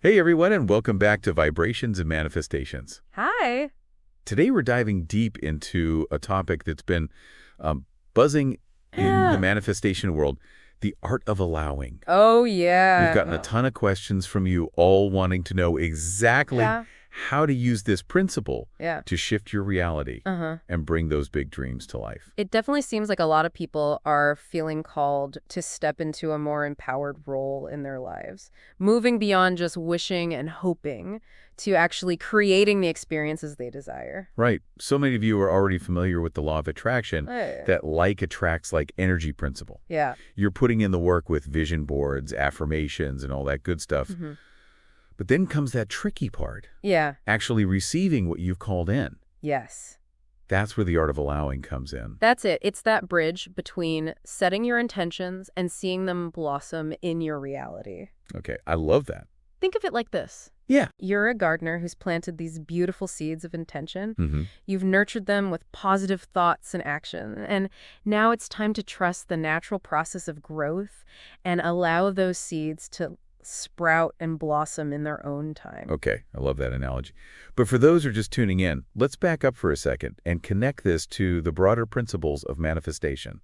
Hey everyone, and welcome back to Vibrations and Manifestations. Hi. Today we're diving deep into a topic that's been buzzing in the Yeah. manifestation world, the art of allowing. Oh, We've yeah. gotten a ton of questions from you all wanting to know exactly Yeah. how to use this principle Yeah. to shift your reality Uh-huh. and bring those big dreams to life. It definitely seems like a lot of people are feeling called to step into a more empowered role in their lives, moving beyond just wishing and hoping to actually creating the experiences they desire. Right. So many of you are already familiar with the law of attraction, Hey. that like attracts like energy principle. Yeah. You're putting in the work with vision boards, affirmations, and all that good stuff. Hmm. But then comes that tricky part, Yeah. actually receiving what you've called in. Yes. That's where the art of allowing comes in. That's it. It's that bridge between setting your intentions and seeing them blossom in your reality. Okay, I love that. Think of it like this. Yeah. You're a gardener who's planted these beautiful seeds of intention. Mm-hmm. You've nurtured them with positive thoughts and action. And now it's time to trust the natural process of growth and allow those seeds to sprout and blossom in their own time. Okay, I love that analogy. But for those who are just tuning in, let's back up for a second and connect this to the broader principles of manifestation.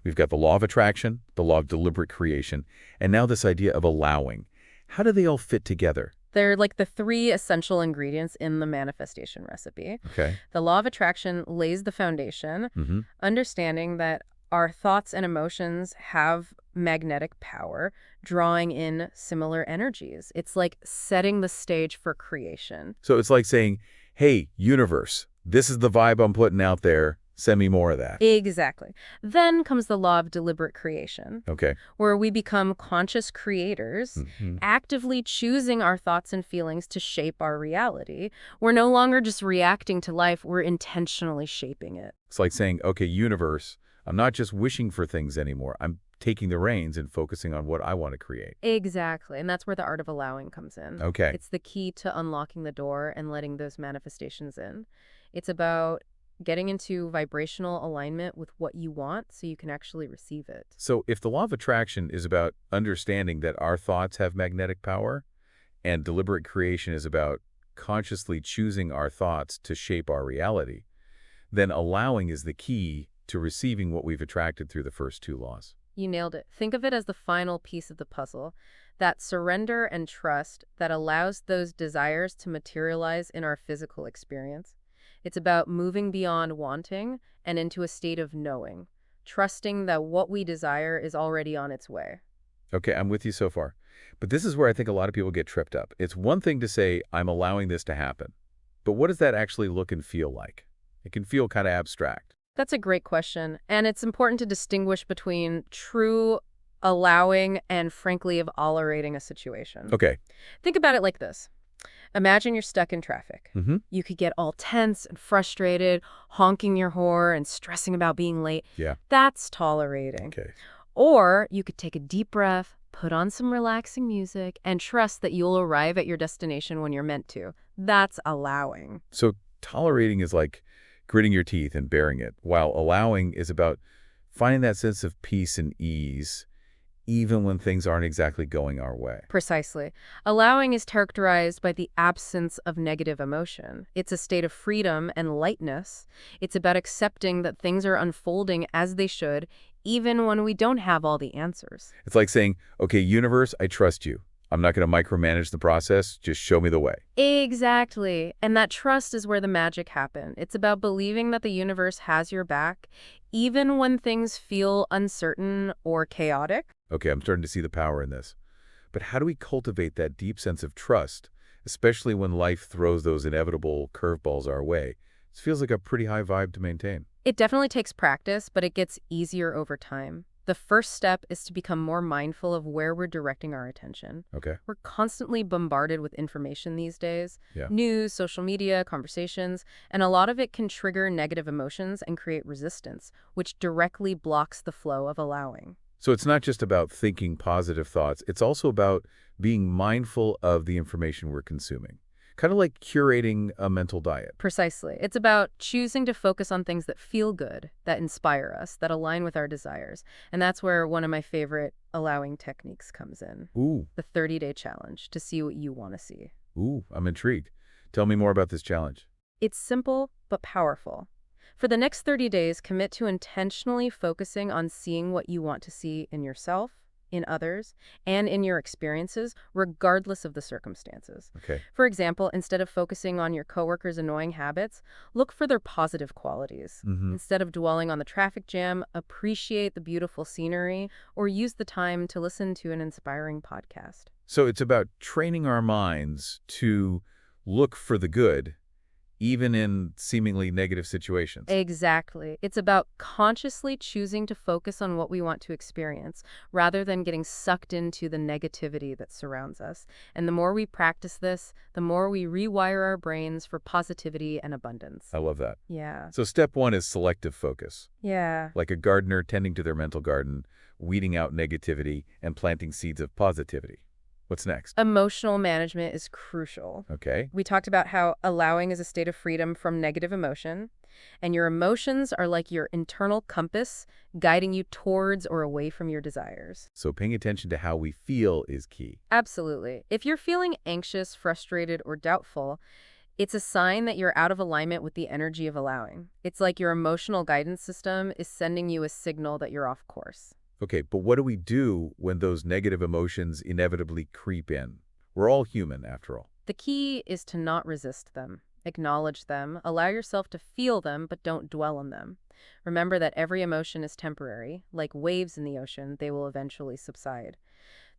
We've got the law of attraction, the law of deliberate creation, and now this idea of allowing. How do they all fit together? They're like the three essential ingredients in the manifestation recipe. Okay. The law of attraction lays the foundation, Mm-hmm. understanding that our thoughts and emotions have magnetic power, drawing in similar energies. It's like setting the stage for creation. So it's like saying, hey, universe, this is the vibe I'm putting out there. Send me more of that. Exactly. Then comes the law of deliberate creation, Okay. where we become conscious creators, Mhm. actively choosing our thoughts and feelings to shape our reality. We're no longer just reacting to life, we're intentionally shaping it. It's like saying, okay, universe, I'm not just wishing for things anymore. I'm taking the reins and focusing on what I want to create. Exactly. And that's where the art of allowing comes in. Okay. It's the key to unlocking the door and letting those manifestations in. It's about getting into vibrational alignment with what you want so you can actually receive it. So if the law of attraction is about understanding that our thoughts have magnetic power, and deliberate creation is about consciously choosing our thoughts to shape our reality, then allowing is the key to receiving what we've attracted through the first two laws. You nailed it. Think of it as the final piece of the puzzle, that surrender and trust that allows those desires to materialize in our physical experience. It's about moving beyond wanting and into a state of knowing, trusting that what we desire is already on its way. Okay, I'm with you so far. But this is where I think a lot of people get tripped up. It's one thing to say, I'm allowing this to happen. But what does that actually look and feel like? It can feel kind of abstract. That's a great question, and it's important to distinguish between true allowing and frankly of tolerating a situation. Okay. Think about it like this. Imagine you're stuck in traffic. Mm-hmm. You could get all tense and frustrated, honking your horn and stressing about being late. Yeah. That's tolerating. Okay. Or you could take a deep breath, put on some relaxing music, and trust that you'll arrive at your destination when you're meant to. That's allowing. So tolerating is like gritting your teeth and bearing it, while allowing is about finding that sense of peace and ease, even when things aren't exactly going our way. Precisely. Allowing is characterized by the absence of negative emotion. It's a state of freedom and lightness. It's about accepting that things are unfolding as they should, even when we don't have all the answers. It's like saying, okay, universe, I trust you. I'm not going to micromanage the process. Just show me the way. Exactly. And that trust is where the magic happens. It's about believing that the universe has your back, even when things feel uncertain or chaotic. Okay, I'm starting to see the power in this. But how do we cultivate that deep sense of trust, especially when life throws those inevitable curveballs our way? It feels like a pretty high vibe to maintain. It definitely takes practice, but it gets easier over time. The first step is to become more mindful of where we're directing our attention. Okay. We're constantly bombarded with information these days. Yeah. News, social media, conversations, and a lot of it can trigger negative emotions and create resistance, which directly blocks the flow of allowing. So it's not just about thinking positive thoughts. It's also about being mindful of the information we're consuming. Kind of like curating a mental diet. Precisely. It's about choosing to focus on things that feel good, that inspire us, that align with our desires. And that's where one of my favorite allowing techniques comes in. Ooh, The 30-day challenge to see what you want to see. ooh, I'm intrigued. Tell me more about this challenge. It's simple but powerful. For the next 30 days, commit to intentionally focusing on seeing what you want to see in yourself, in others, and in your experiences, regardless of the circumstances. Okay. For example, instead of focusing on your coworkers' annoying habits, look for their positive qualities. Mm-hmm. Instead of dwelling on the traffic jam, appreciate the beautiful scenery or use the time to listen to an inspiring podcast. So it's about training our minds to look for the good, even in seemingly negative situations. Exactly. It's about consciously choosing to focus on what we want to experience rather than getting sucked into the negativity that surrounds us. And the more we practice this, the more we rewire our brains for positivity and abundance. I love that. Yeah. So step one is selective focus, Yeah. like a gardener tending to their mental garden, weeding out negativity and planting seeds of positivity. What's next? Emotional management is crucial. Okay. We talked about how allowing is a state of freedom from negative emotion, and your emotions are like your internal compass guiding you towards or away from your desires. So paying attention to how we feel is key. Absolutely. If you're feeling anxious, frustrated, or doubtful, it's a sign that you're out of alignment with the energy of allowing. It's like your emotional guidance system is sending you a signal that you're off course. Okay, but what do we do when those negative emotions inevitably creep in? We're all human, after all. The key is to not resist them. Acknowledge them, allow yourself to feel them, but don't dwell on them. Remember that every emotion is temporary. Like waves in the ocean, they will eventually subside.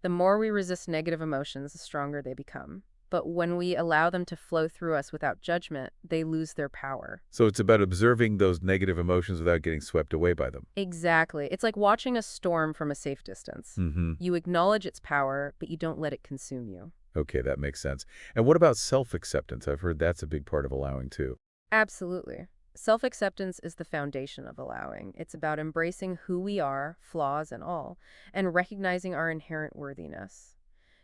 The more we resist negative emotions, the stronger they become. But when we allow them to flow through us without judgment, they lose their power. So it's about observing those negative emotions without getting swept away by them. Exactly. It's like watching a storm from a safe distance. Mm-hmm. You acknowledge its power, but you don't let it consume you. Okay, that makes sense. And what about self-acceptance? I've heard that's a big part of allowing, too. Absolutely. Self-acceptance is the foundation of allowing. It's about embracing who we are, flaws and all, and recognizing our inherent worthiness.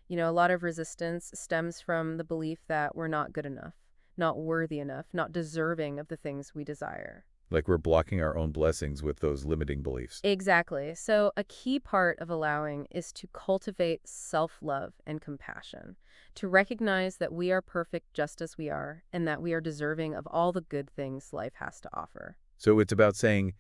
You know, a lot of resistance stems from the belief that we're not good enough, not worthy enough, not deserving of the things we desire. Like we're blocking our own blessings with those limiting beliefs. Exactly. So a key part of allowing is to cultivate self-love and compassion, to recognize that we are perfect just as we are, and that we are deserving of all the good things life has to offer. So it's about saying,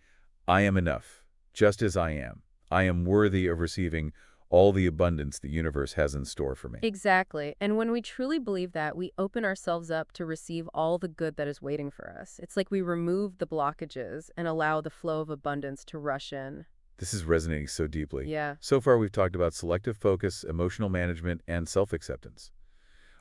I am enough, just as I am. I am worthy of receiving all the abundance the universe has in store for me. Exactly. And when we truly believe that, we open ourselves up to receive all the good that is waiting for us. It's like we remove the blockages and allow the flow of abundance to rush in. This is resonating so deeply. Yeah. So far, we've talked about selective focus, emotional management, and self-acceptance.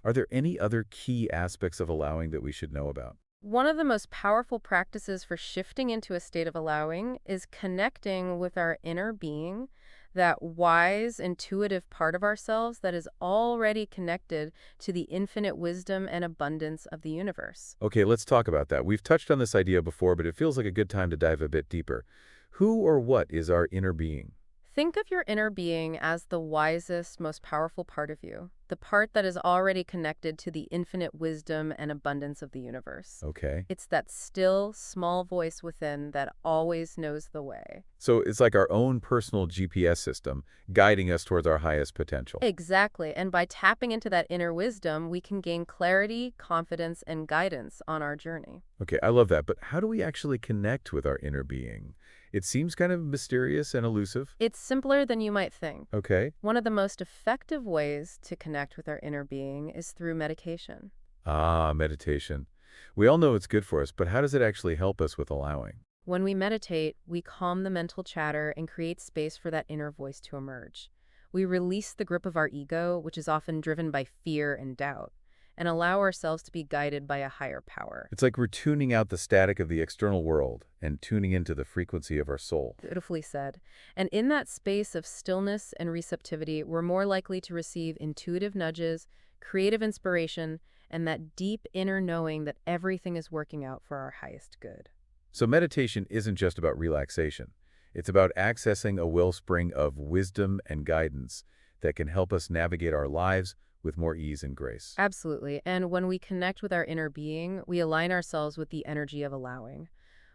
Are there any other key aspects of allowing that we should know about? One of the most powerful practices for shifting into a state of allowing is connecting with our inner being, that wise, intuitive part of ourselves that is already connected to the infinite wisdom and abundance of the universe. Okay, let's talk about that. We've touched on this idea before, but it feels like a good time to dive a bit deeper. Who or what is our inner being? Think of your inner being as the wisest, most powerful part of you, the part that is already connected to the infinite wisdom and abundance of the universe. Okay. It's that still, small voice within that always knows the way. So it's like our own personal GPS system guiding us towards our highest potential. Exactly, and by tapping into that inner wisdom, we can gain clarity, confidence, and guidance on our journey. Okay, I love that, but how do we actually connect with our inner being? It seems kind of mysterious and elusive. It's simpler than you might think. Okay. One of the most effective ways to connect with our inner being is through meditation. Ah, meditation. We all know it's good for us, but how does it actually help us with allowing? When we meditate, we calm the mental chatter and create space for that inner voice to emerge. We release the grip of our ego, which is often driven by fear and doubt, and allow ourselves to be guided by a higher power. It's like we're tuning out the static of the external world and tuning into the frequency of our soul. Beautifully said. And in that space of stillness and receptivity, we're more likely to receive intuitive nudges, creative inspiration, and that deep inner knowing that everything is working out for our highest good. So meditation isn't just about relaxation. It's about accessing a wellspring of wisdom and guidance that can help us navigate our lives with more ease and grace. Absolutely. And when we connect with our inner being, we align ourselves with the energy of allowing.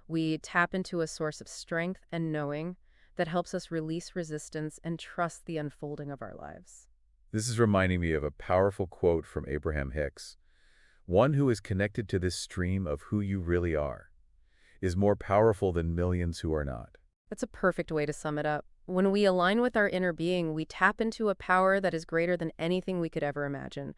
We tap into a source of strength and knowing that helps us release resistance and trust the unfolding of our lives. This is reminding me of a powerful quote from Abraham Hicks. One who is connected to this stream of who you really are is more powerful than millions who are not. That's a perfect way to sum it up. When we align with our inner being, we tap into a power that is greater than anything we could ever imagine.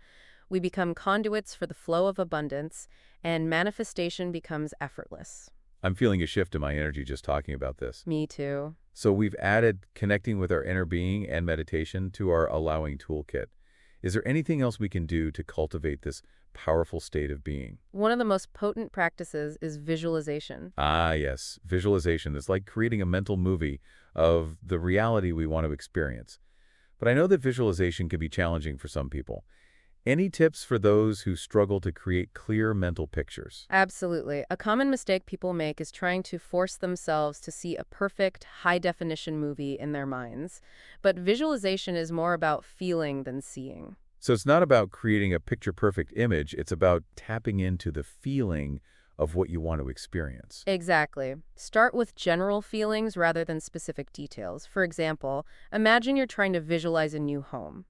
We become conduits for the flow of abundance, and manifestation becomes effortless. I'm feeling a shift in my energy just talking about this. Me too. So we've added connecting with our inner being and meditation to our allowing toolkit. Is there anything else we can do to cultivate this powerful state of being? One of the most potent practices is visualization. Ah, yes. Visualization is like creating a mental movie of the reality we want to experience. But I know that visualization can be challenging for some people. Any tips for those who struggle to create clear mental pictures? Absolutely. A common mistake people make is trying to force themselves to see a perfect, high-definition movie in their minds. But visualization is more about feeling than seeing. So it's not about creating a picture-perfect image, it's about tapping into the feeling of what you want to experience. Exactly. Start with general feelings rather than specific details. For example, imagine you're trying to visualize a new home.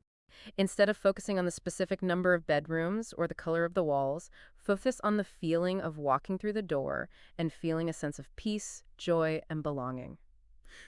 Instead of focusing on the specific number of bedrooms or the color of the walls, focus on the feeling of walking through the door and feeling a sense of peace, joy, and belonging.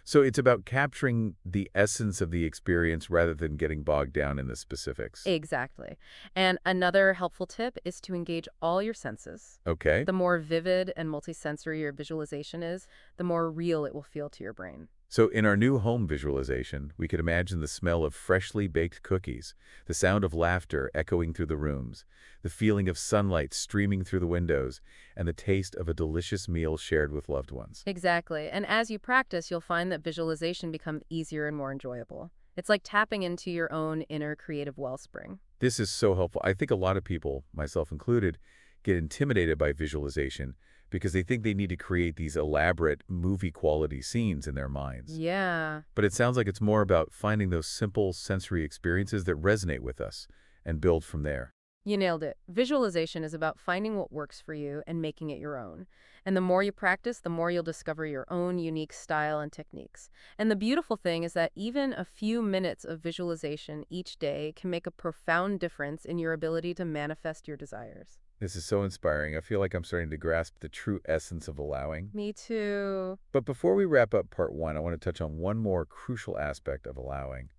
So it's about capturing the essence of the experience rather than getting bogged down in the specifics. Exactly. And another helpful tip is to engage all your senses. Okay. The more vivid and multisensory your visualization is, the more real it will feel to your brain. So in our new home visualization, we could imagine the smell of freshly baked cookies, the sound of laughter echoing through the rooms, the feeling of sunlight streaming through the windows, and the taste of a delicious meal shared with loved ones. Exactly. And as you practice, you'll find that visualization becomes easier and more enjoyable. It's like tapping into your own inner creative wellspring. This is so helpful. I think a lot of people, myself included, get intimidated by visualization because they think they need to create these elaborate movie-quality scenes in their minds. Yeah. But it sounds like it's more about finding those simple sensory experiences that resonate with us and build from there. You nailed it. Visualization is about finding what works for you and making it your own. And the more you practice, the more you'll discover your own unique style and techniques. And the beautiful thing is that even a few minutes of visualization each day can make a profound difference in your ability to manifest your desires. This is so inspiring. I feel like I'm starting to grasp the true essence of allowing. Me too. But before we wrap up part one, I want to touch on one more crucial aspect of allowing: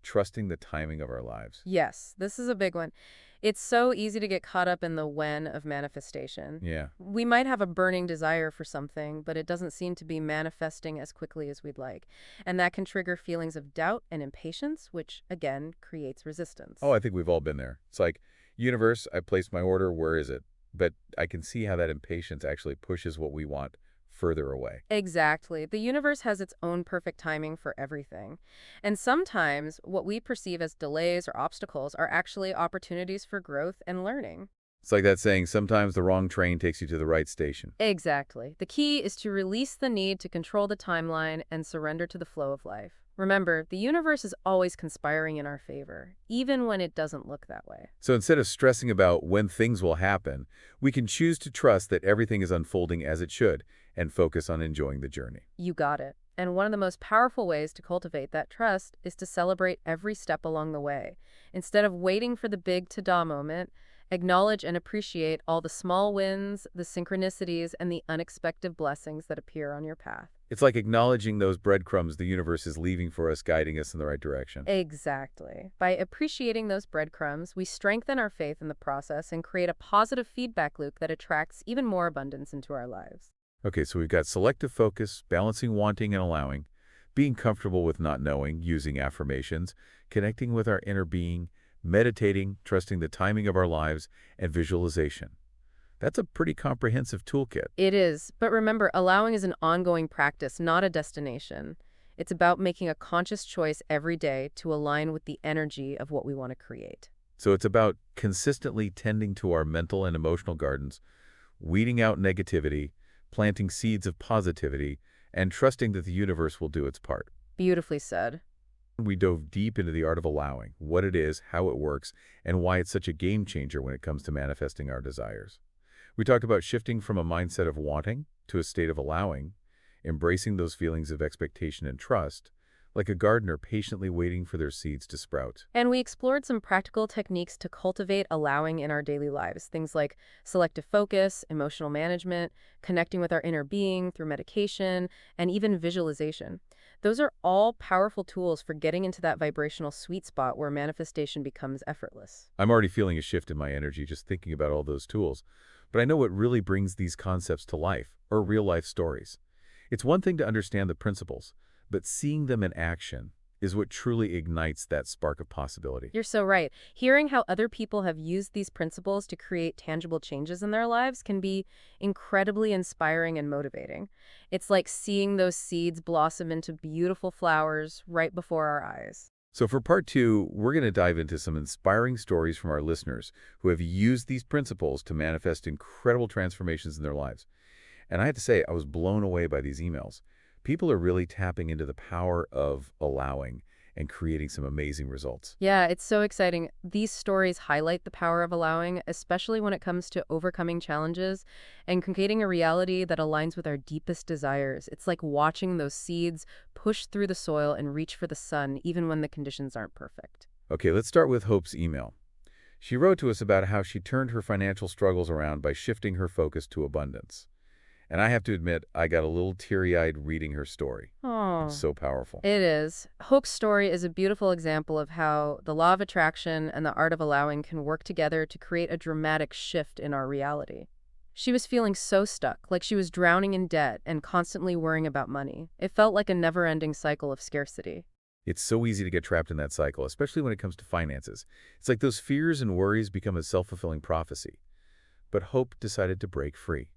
trusting the timing of our lives. Yes, this is a big one. It's so easy to get caught up in the when of manifestation. Yeah. We might have a burning desire for something, but it doesn't seem to be manifesting as quickly as we'd like. And that can trigger feelings of doubt and impatience, which, again, creates resistance. Oh, I think we've all been there. It's like, universe, I placed my order, where is it? But I can see how that impatience actually pushes what we want further away. Exactly. The universe has its own perfect timing for everything. And sometimes what we perceive as delays or obstacles are actually opportunities for growth and learning. It's like that saying, sometimes the wrong train takes you to the right station. Exactly. The key is to release the need to control the timeline and surrender to the flow of life. Remember, the universe is always conspiring in our favor, even when it doesn't look that way. So instead of stressing about when things will happen, we can choose to trust that everything is unfolding as it should and focus on enjoying the journey. You got it. And one of the most powerful ways to cultivate that trust is to celebrate every step along the way. Instead of waiting for the big ta-da moment, acknowledge and appreciate all the small wins, the synchronicities, and the unexpected blessings that appear on your path. It's like acknowledging those breadcrumbs the universe is leaving for us, guiding us in the right direction. Exactly. By appreciating those breadcrumbs, we strengthen our faith in the process and create a positive feedback loop that attracts even more abundance into our lives. Okay, so we've got selective focus, balancing wanting and allowing, being comfortable with not knowing, using affirmations, connecting with our inner being, meditating, trusting the timing of our lives, and visualization. That's a pretty comprehensive toolkit. It is, but remember, allowing is an ongoing practice, not a destination. It's about making a conscious choice every day to align with the energy of what we want to create. So it's about consistently tending to our mental and emotional gardens, weeding out negativity, planting seeds of positivity, and trusting that the universe will do its part. Beautifully said. We dove deep into the art of allowing, what it is, how it works, and why it's such a game changer when it comes to manifesting our desires. We talked about shifting from a mindset of wanting to a state of allowing, embracing those feelings of expectation and trust, like a gardener patiently waiting for their seeds to sprout. And we explored some practical techniques to cultivate allowing in our daily lives, things like selective focus, emotional management, connecting with our inner being through medication, and even visualization. Those are all powerful tools for getting into that vibrational sweet spot where manifestation becomes effortless. I'm already feeling a shift in my energy just thinking about all those tools, but I know what really brings these concepts to life, or real-life stories. It's one thing to understand the principles, but seeing them in action is what truly ignites that spark of possibility. You're so right. Hearing how other people have used these principles to create tangible changes in their lives can be incredibly inspiring and motivating. It's like seeing those seeds blossom into beautiful flowers right before our eyes. So for part two, we're going to dive into some inspiring stories from our listeners who have used these principles to manifest incredible transformations in their lives. And I have to say, I was blown away by these emails. People are really tapping into the power of allowing and creating some amazing results. Yeah, it's so exciting. These stories highlight the power of allowing, especially when it comes to overcoming challenges and creating a reality that aligns with our deepest desires. It's like watching those seeds push through the soil and reach for the sun, even when the conditions aren't perfect. Okay, let's start with Hope's email. She wrote to us about how she turned her financial struggles around by shifting her focus to abundance. And I have to admit, I got a little teary-eyed reading her story. It's Oh, so powerful. it is. Hope's story is a beautiful example of how the law of attraction and the art of allowing can work together to create a dramatic shift in our reality. She was feeling so stuck, like she was drowning in debt and constantly worrying about money. It felt like a never-ending cycle of scarcity. It's so easy to get trapped in that cycle, especially when it comes to finances. It's like those fears and worries become a self-fulfilling prophecy. But Hope decided to break free.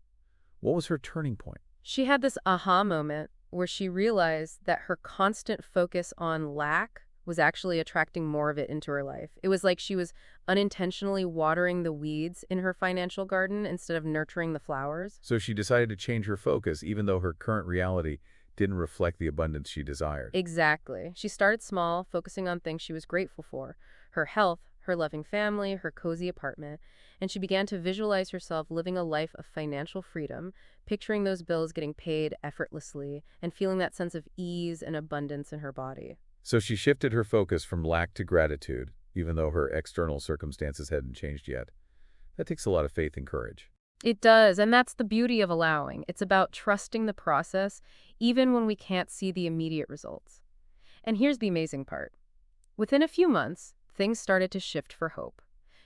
What was her turning point? She had this aha moment where she realized that her constant focus on lack was actually attracting more of it into her life. It was like she was unintentionally watering the weeds in her financial garden instead of nurturing the flowers. So she decided to change her focus, even though her current reality didn't reflect the abundance she desired. Exactly. She started small, focusing on things she was grateful for: her health, her loving family, her cozy apartment, and she began to visualize herself living a life of financial freedom, picturing those bills getting paid effortlessly, and feeling that sense of ease and abundance in her body. So she shifted her focus from lack to gratitude, even though her external circumstances hadn't changed yet. That takes a lot of faith and courage. It does, and that's the beauty of allowing. It's about trusting the process, even when we can't see the immediate results. And here's the amazing part. Within a few months, things started to shift for Hope.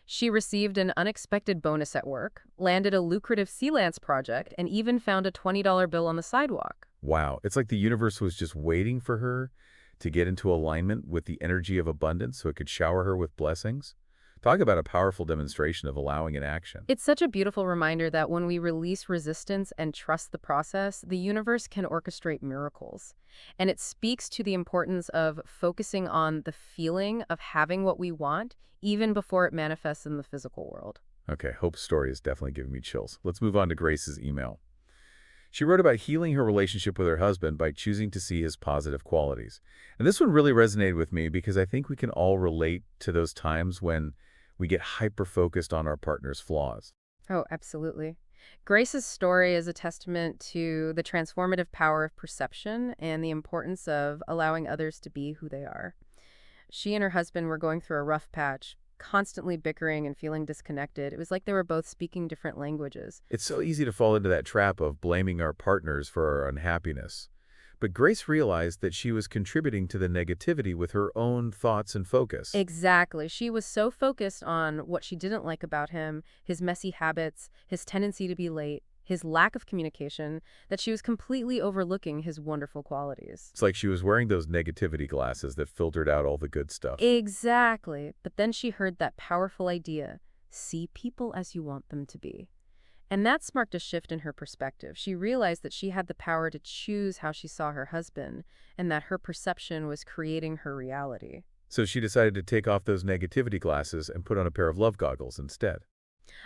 She received an unexpected bonus at work, landed a lucrative freelance project, and even found a $20 bill on the sidewalk. Wow, it's like the universe was just waiting for her to get into alignment with the energy of abundance so it could shower her with blessings. Talk about a powerful demonstration of allowing in action. It's such a beautiful reminder that when we release resistance and trust the process, the universe can orchestrate miracles. And it speaks to the importance of focusing on the feeling of having what we want, even before it manifests in the physical world. Okay, Hope's story is definitely giving me chills. Let's move on to Grace's email. She wrote about healing her relationship with her husband by choosing to see his positive qualities. And this one really resonated with me because I think we can all relate to those times when we get hyper-focused on our partner's flaws. Oh, absolutely. Grace's story is a testament to the transformative power of perception and the importance of allowing others to be who they are. She and her husband were going through a rough patch, constantly bickering and feeling disconnected. It was like they were both speaking different languages. It's so easy to fall into that trap of blaming our partners for our unhappiness. But Grace realized that she was contributing to the negativity with her own thoughts and focus. Exactly. She was so focused on what she didn't like about him, his messy habits, his tendency to be late, his lack of communication, that she was completely overlooking his wonderful qualities. It's like she was wearing those negativity glasses that filtered out all the good stuff. Exactly. But then she heard that powerful idea: see people as you want them to be. And that sparked a shift in her perspective. She realized that she had the power to choose how she saw her husband, and that her perception was creating her reality. So she decided to take off those negativity glasses and put on a pair of love goggles instead.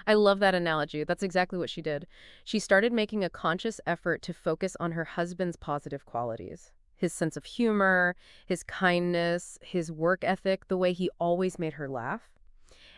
I love that analogy. That's exactly what she did. She started making a conscious effort to focus on her husband's positive qualities: His sense of humor, his kindness, his work ethic, the way he always made her laugh.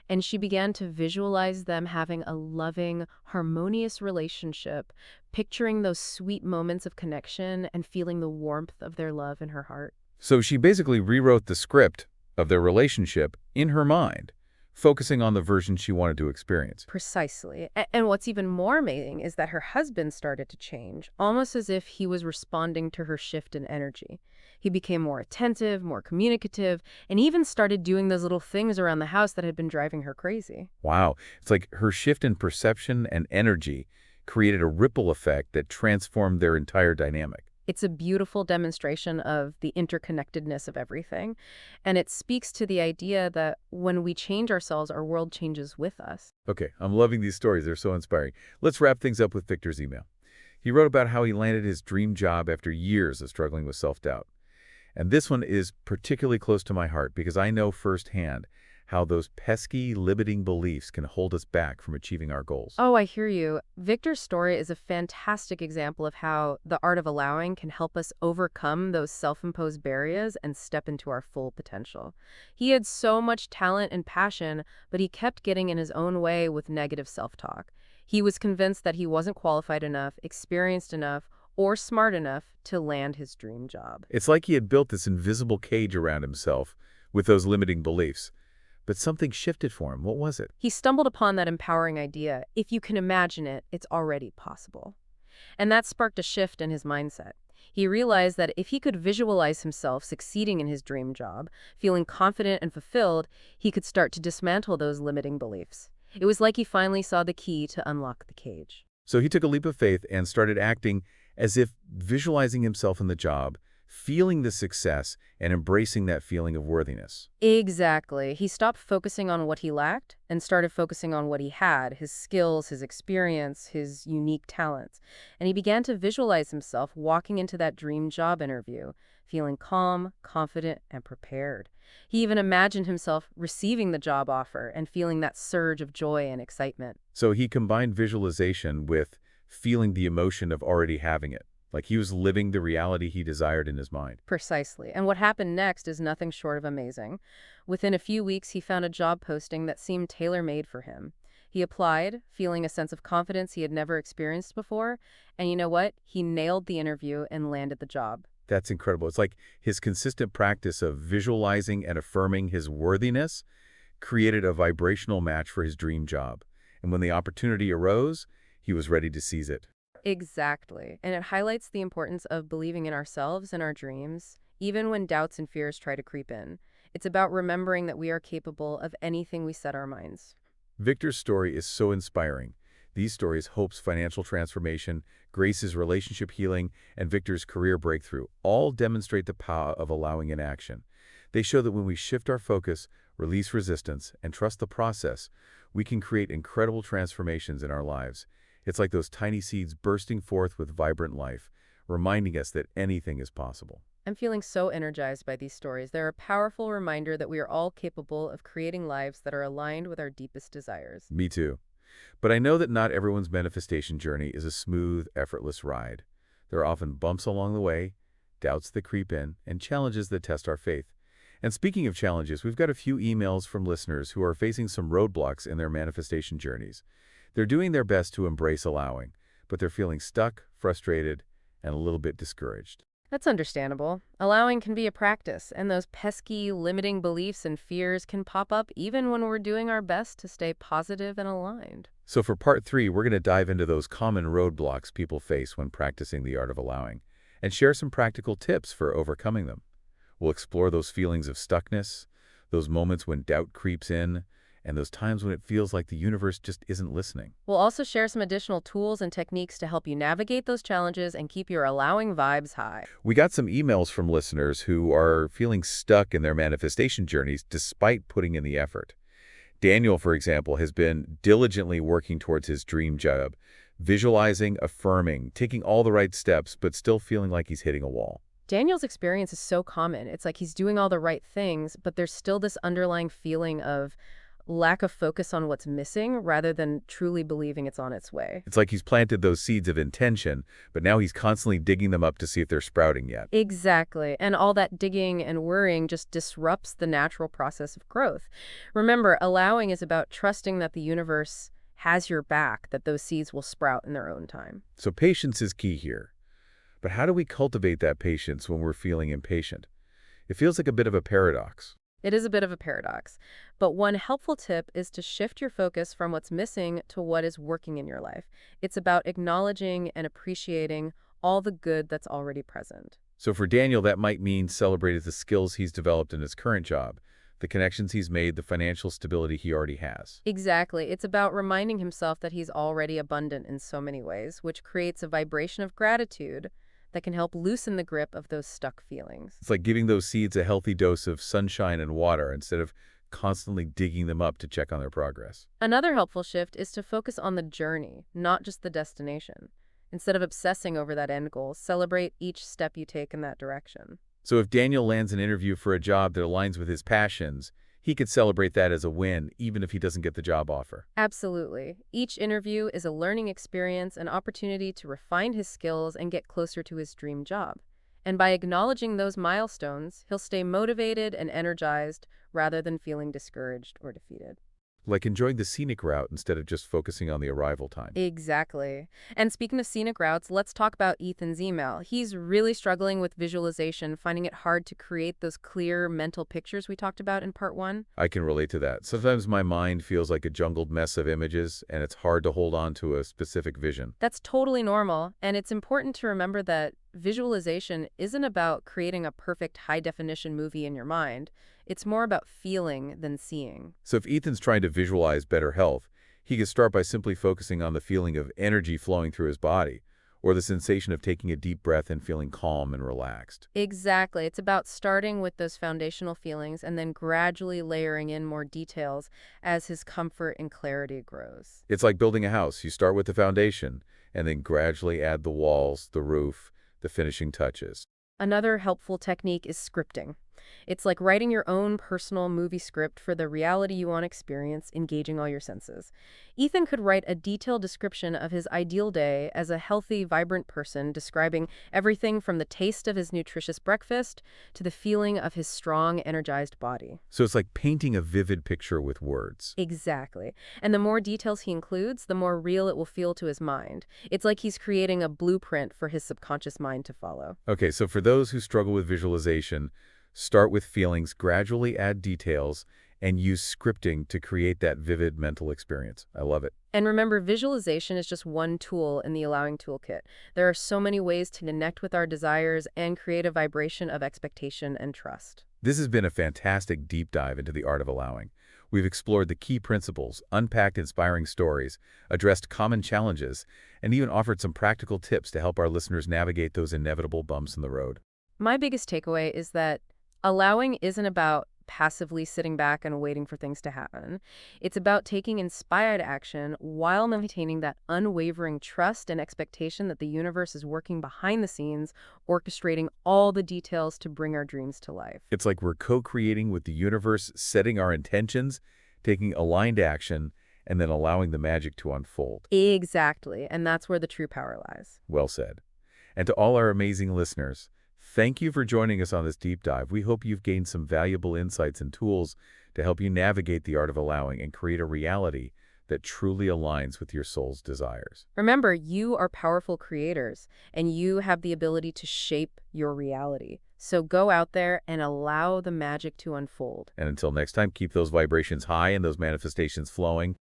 And she began to visualize them having a loving, harmonious relationship, picturing those sweet moments of connection and feeling the warmth of their love in her heart. So she basically rewrote the script of their relationship in her mind, focusing on the version she wanted to experience. Precisely. And what's even more amazing is that her husband started to change, almost as if he was responding to her shift in energy. He became more attentive, more communicative, and even started doing those little things around the house that had been driving her crazy. Wow. It's like her shift in perception and energy created a ripple effect that transformed their entire dynamic. It's a beautiful demonstration of the interconnectedness of everything, and it speaks to the idea that when we change ourselves, our world changes with us. Okay, I'm loving these stories. They're so inspiring. Let's wrap things up with Victor's email. He wrote about how he landed his dream job after years of struggling with self-doubt. And this one is particularly close to my heart because I know firsthand how those pesky, limiting beliefs can hold us back from achieving our goals. Oh, I hear you. Victor's story is a fantastic example of how the art of allowing can help us overcome those self-imposed barriers and step into our full potential. He had so much talent and passion, but he kept getting in his own way with negative self-talk. He was convinced that he wasn't qualified enough, experienced enough, or smart enough to land his dream job. It's like he had built this invisible cage around himself with those limiting beliefs. But something shifted for him. What was it? He stumbled upon that empowering idea: if you can imagine it, it's already possible. And that sparked a shift in his mindset. He realized that if he could visualize himself succeeding in his dream job, feeling confident and fulfilled, he could start to dismantle those limiting beliefs. It was like he finally saw the key to unlock the cage. So he took a leap of faith and started acting as if visualizing himself in the job, feeling the success, and embracing that feeling of worthiness. Exactly. He stopped focusing on what he lacked and started focusing on what he had: his skills, his experience, his unique talents. And he began to visualize himself walking into that dream job interview, feeling calm, confident, and prepared. He even imagined himself receiving the job offer and feeling that surge of joy and excitement. So he combined visualization with feeling the emotion of already having it, like he was living the reality he desired in his mind. Precisely. And what happened next is nothing short of amazing. Within a few weeks, he found a job posting that seemed tailor-made for him. He applied, feeling a sense of confidence he had never experienced before, and you know what? He nailed the interview and landed the job. That's incredible. It's like his consistent practice of visualizing and affirming his worthiness created a vibrational match for his dream job. And when the opportunity arose, he was ready to seize it. Exactly. And it highlights the importance of believing in ourselves and our dreams, even when doubts and fears try to creep in. It's about remembering that we are capable of anything we set our minds. Victor's story is so inspiring. These stories, Hope's financial transformation, Grace's relationship healing, and Victor's career breakthrough, all demonstrate the power of allowing in action. They show that when we shift our focus, release resistance, and trust the process, we can create incredible transformations in our lives. It's like those tiny seeds bursting forth with vibrant life, reminding us that anything is possible. I'm feeling so energized by these stories. They're a powerful reminder that we are all capable of creating lives that are aligned with our deepest desires. Me too. But I know that not everyone's manifestation journey is a smooth, effortless ride. There are often bumps along the way, doubts that creep in, and challenges that test our faith. And speaking of challenges, we've got a few emails from listeners who are facing some roadblocks in their manifestation journeys. They're doing their best to embrace allowing, but they're feeling stuck, frustrated, and a little bit discouraged. That's understandable. Allowing can be a practice, and those pesky, limiting beliefs and fears can pop up even when we're doing our best to stay positive and aligned. So for part 3, we're going to dive into those common roadblocks people face when practicing the art of allowing, and share some practical tips for overcoming them. We'll explore those feelings of stuckness, those moments when doubt creeps in, and those times when it feels like the universe just isn't listening. We'll also share some additional tools and techniques to help you navigate those challenges and keep your allowing vibes high. We got some emails from listeners who are feeling stuck in their manifestation journeys despite putting in the effort. Daniel, for example, has been diligently working towards his dream job, visualizing, affirming, taking all the right steps, but still feeling like he's hitting a wall. Daniel's experience is so common. It's like he's doing all the right things, but there's still this underlying feeling of, lack of focus on what's missing rather than truly believing it's on its way. It's like he's planted those seeds of intention, but now he's constantly digging them up to see if they're sprouting yet. Exactly. And all that digging and worrying just disrupts the natural process of growth. Remember, allowing is about trusting that the universe has your back, that those seeds will sprout in their own time. So patience is key here. But how do we cultivate that patience when we're feeling impatient? It feels like a bit of a paradox. It is a bit of a paradox, but one helpful tip is to shift your focus from what's missing to what is working in your life. It's about acknowledging and appreciating all the good that's already present. So for Daniel, that might mean celebrating the skills he's developed in his current job, the connections he's made, the financial stability he already has. Exactly. It's about reminding himself that he's already abundant in so many ways, which creates a vibration of gratitude that can help loosen the grip of those stuck feelings. It's like giving those seeds a healthy dose of sunshine and water instead of constantly digging them up to check on their progress. Another helpful shift is to focus on the journey, not just the destination. Instead of obsessing over that end goal, celebrate each step you take in that direction. So if Daniel lands an interview for a job that aligns with his passions, he could celebrate that as a win, even if he doesn't get the job offer. Absolutely. Each interview is a learning experience, an opportunity to refine his skills and get closer to his dream job. And by acknowledging those milestones, he'll stay motivated and energized rather than feeling discouraged or defeated. Like enjoying the scenic route instead of just focusing on the arrival time. Exactly. And speaking of scenic routes, let's talk about Ethan's email. He's really struggling with visualization, finding it hard to create those clear mental pictures we talked about in part 1. I can relate to that. Sometimes my mind feels like a jungled mess of images, and it's hard to hold on to a specific vision. That's totally normal, and it's important to remember that visualization isn't about creating a perfect high-definition movie in your mind. It's more about feeling than seeing. So if Ethan's trying to visualize better health, he could start by simply focusing on the feeling of energy flowing through his body, or the sensation of taking a deep breath and feeling calm and relaxed. Exactly. It's about starting with those foundational feelings and then gradually layering in more details as his comfort and clarity grows. It's like building a house. You start with the foundation, and then gradually add the walls, the roof, the finishing touches. Another helpful technique is scripting. It's like writing your own personal movie script for the reality you want to experience, engaging all your senses. Ethan could write a detailed description of his ideal day as a healthy, vibrant person, describing everything from the taste of his nutritious breakfast to the feeling of his strong, energized body. So it's like painting a vivid picture with words. Exactly. And the more details he includes, the more real it will feel to his mind. It's like he's creating a blueprint for his subconscious mind to follow. Okay, so for those who struggle with visualization, start with feelings, gradually add details, and use scripting to create that vivid mental experience. I love it. And remember, visualization is just one tool in the Allowing Toolkit. There are so many ways to connect with our desires and create a vibration of expectation and trust. This has been a fantastic deep dive into the art of allowing. We've explored the key principles, unpacked inspiring stories, addressed common challenges, and even offered some practical tips to help our listeners navigate those inevitable bumps in the road. My biggest takeaway is that allowing isn't about passively sitting back and waiting for things to happen. It's about taking inspired action while maintaining that unwavering trust and expectation that the universe is working behind the scenes, orchestrating all the details to bring our dreams to life. It's like we're co-creating with the universe, setting our intentions, taking aligned action, and then allowing the magic to unfold. Exactly, and that's where the true power lies. Well said. And to all our amazing listeners, thank you for joining us on this deep dive. We hope you've gained some valuable insights and tools to help you navigate the art of allowing and create a reality that truly aligns with your soul's desires. Remember, you are powerful creators, and you have the ability to shape your reality. So go out there and allow the magic to unfold. And until next time, keep those vibrations high and those manifestations flowing.